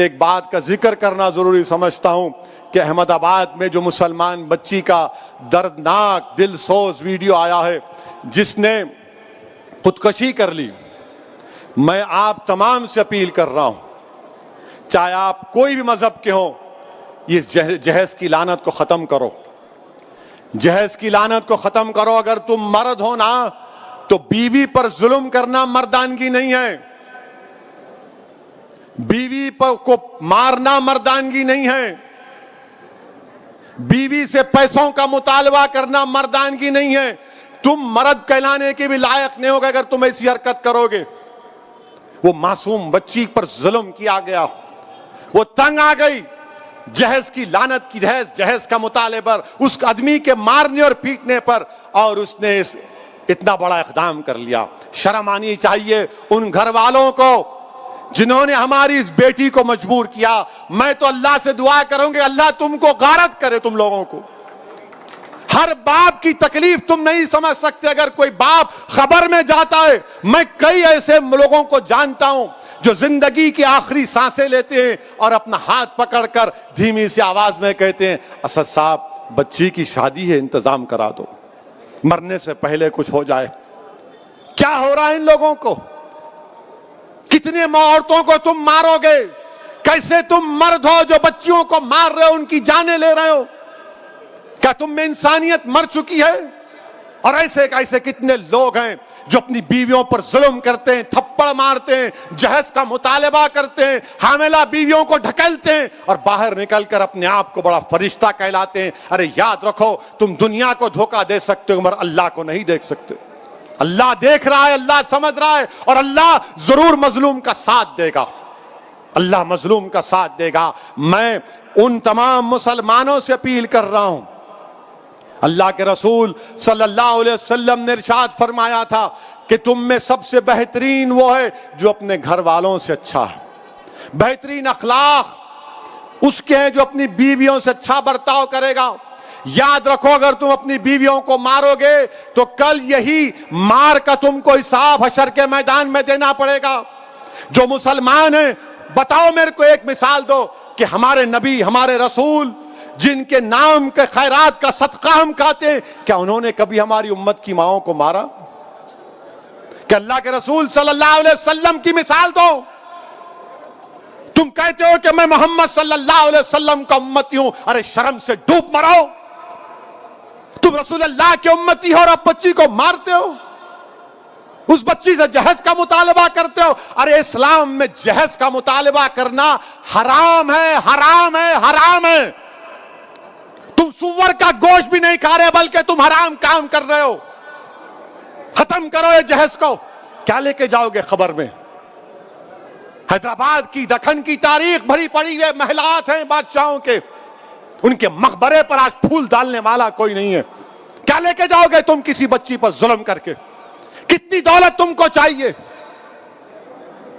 ایک بات کا ذکر کرنا ضروری سمجھتا ہوں کہ احمد آباد میں جو مسلمان بچی کا دردناک دل سوز ویڈیو آیا ہے جس نے خودکشی کر لی، میں آپ تمام سے اپیل کر رہا ہوں، چاہے آپ کوئی بھی مذہب کے ہوں، یہ جہیز کی لعنت کو ختم کرو، جہیز کی لعنت کو ختم کرو۔ اگر تم مرد ہو نا تو بیوی پر ظلم کرنا مردانگی نہیں ہے، بیوی کو مارنا مردانگی نہیں ہے، بیوی سے پیسوں کا مطالبہ کرنا مردانگی نہیں ہے۔ تم مرد کہلانے کے بھی لائق نہیں ہوگا اگر تم ایسی حرکت کرو گے۔ وہ معصوم بچی پر ظلم کیا گیا، وہ تنگ آ گئی جہیز کی لعنت کی، جہیز کا مطالبے پر، اس آدمی کے مارنے اور پیٹنے پر، اور اس نے اتنا بڑا اقدام کر لیا۔ شرم آنی چاہیے ان گھر والوں کو جنہوں نے ہماری اس بیٹی کو مجبور کیا۔ میں تو اللہ سے دعا کروں گی اللہ تم کو غارت کرے، تم لوگوں کو۔ ہر باپ کی تکلیف تم نہیں سمجھ سکتے۔ اگر کوئی باپ خبر میں جاتا ہے، میں کئی ایسے لوگوں کو جانتا ہوں جو زندگی کی آخری سانسیں لیتے ہیں اور اپنا ہاتھ پکڑ کر دھیمی سی آواز میں کہتے ہیں اسد صاحب بچی کی شادی ہے، انتظام کرا دو، مرنے سے پہلے کچھ ہو جائے۔ کیا ہو رہا ہے ان لوگوں کو؟ کتنے عورتوں کو تم مارو گے؟ کیسے تم مرد ہو جو بچیوں کو مار رہے ہو، ان کی جانیں لے رہے ہو؟ کیا تم میں انسانیت مر چکی ہے؟ اور ایسے کتنے لوگ ہیں جو اپنی بیویوں پر ظلم کرتے ہیں، تھپڑ مارتے ہیں، جہیز کا مطالبہ کرتے ہیں، حاملہ بیویوں کو ڈھکیلتے ہیں اور باہر نکل کر اپنے آپ کو بڑا فرشتہ کہلاتے ہیں۔ ارے یاد رکھو تم دنیا کو دھوکہ دے سکتے ہو مگر اللہ کو نہیں دیکھ سکتے۔ اللہ دیکھ رہا ہے، اللہ سمجھ رہا ہے، اور اللہ ضرور مظلوم کا ساتھ دے گا، اللہ مظلوم کا ساتھ دے گا۔ میں ان تمام مسلمانوں سے اپیل کر رہا ہوں، اللہ کے رسول صلی اللہ علیہ وسلم نے ارشاد فرمایا تھا کہ تم میں سب سے بہترین وہ ہے جو اپنے گھر والوں سے اچھا ہے، بہترین اخلاق اس کے ہیں جو اپنی بیویوں سے اچھا برتاؤ کرے گا۔ یاد رکھو اگر تم اپنی بیویوں کو مارو گے تو کل یہی مار کا تم کو حساب حشر کے میدان میں دینا پڑے گا۔ جو مسلمان ہیں بتاؤ میرے کو ایک مثال دو کہ ہمارے نبی ہمارے رسول جن کے نام کے خیرات کا صدقہ ہم کھاتے ہیں، کیا انہوں نے کبھی ہماری امت کی ماؤں کو مارا؟ کہ اللہ کے رسول صلی اللہ علیہ وسلم کی مثال دو۔ تم کہتے ہو کہ میں محمد صلی اللہ علیہ وسلم کا امتی ہوں، ارے شرم سے ڈوب مرو۔ تم رسول اللہ کے امتی ہو اور اب بچی کو مارتے ہو، اس بچی سے جہیز کا مطالبہ کرتے ہو۔ ارے اسلام میں جہیز کا مطالبہ کرنا حرام ہے، حرام ہے، حرام ہے۔ تم سور کا گوشت بھی نہیں کھا رہے بلکہ تم حرام کام کر رہے ہو۔ ختم کرو یہ جہیز کو۔ کیا لے کے جاؤ گے خبر میں؟ حیدرآباد کی دکن کی تاریخ بھری پڑی ہوئے محلات ہیں بادشاہوں کے، ان کے مقبرے پر آج پھول ڈالنے والا کوئی نہیں ہے۔ کیا لے کے جاؤ گے تم کسی بچی پر ظلم کر کے؟ کتنی دولت تم کو چاہیے؟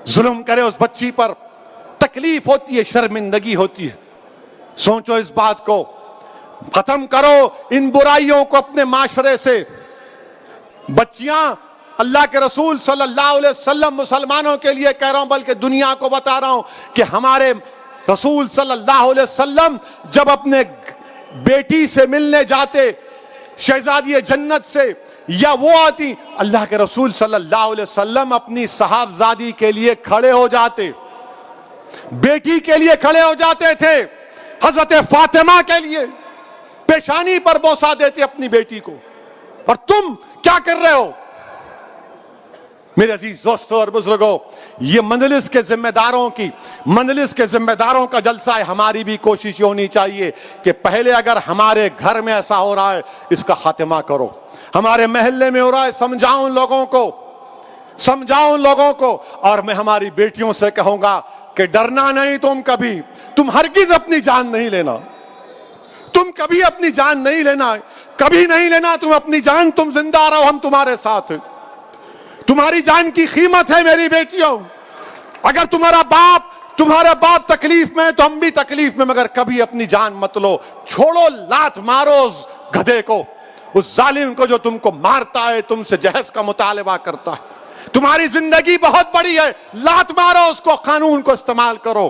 ظلم کرے اس بچی پر، تکلیف ہوتی ہے، شرمندگی ہوتی ہے۔ سوچو اس بات کو، ختم کرو ان برائیوں کو اپنے معاشرے سے۔ بچیاں اللہ کے رسول صلی اللہ علیہ وسلم مسلمانوں کے لیے کہہ رہا ہوں بلکہ دنیا کو بتا رہا ہوں کہ ہمارے رسول صلی اللہ علیہ وسلم جب اپنے بیٹی سے ملنے جاتے شہزادی جنت سے، یا وہ آتی، اللہ کے رسول صلی اللہ علیہ وسلم اپنی صاحبزادی کے لیے کھڑے ہو جاتے، بیٹی کے لیے کھڑے ہو جاتے تھے، حضرت فاطمہ کے لیے پیشانی پر بوسہ دیتے اپنی بیٹی کو۔ اور تم کیا کر رہے ہو؟ میرے عزیز دوستوں اور بزرگوں، یہ مجلس کے ذمہ داروں کا جلسہ ہے۔ ہماری بھی کوشش یہ ہونی چاہیے کہ پہلے اگر ہمارے گھر میں ایسا ہو رہا ہے اس کا خاتمہ کرو، ہمارے محلے میں ہو رہا ہے سمجھاؤ ان لوگوں کو، اور میں ہماری بیٹیوں سے کہوں گا کہ ڈرنا نہیں، تم ہرگز اپنی جان نہیں لینا، تم کبھی اپنی جان نہیں لینا، کبھی نہیں لینا تم اپنی جان، تم زندہ رہو، ہم تمہارے ساتھ ہیں۔ تمہاری جان کی قیمت ہے میری بیٹیوں۔ اگر تمہارا باپ تکلیف میں ہے تو ہم بھی تکلیف میں، مگر کبھی اپنی جان مت لو۔ چھوڑو، لات مارو اس گدھے کو، اس ظالم کو جو تم کو مارتا ہے، تم سے جہیز کا مطالبہ کرتا ہے۔ تمہاری زندگی بہت بڑی ہے، لات مارو اس کو، قانون کو استعمال کرو۔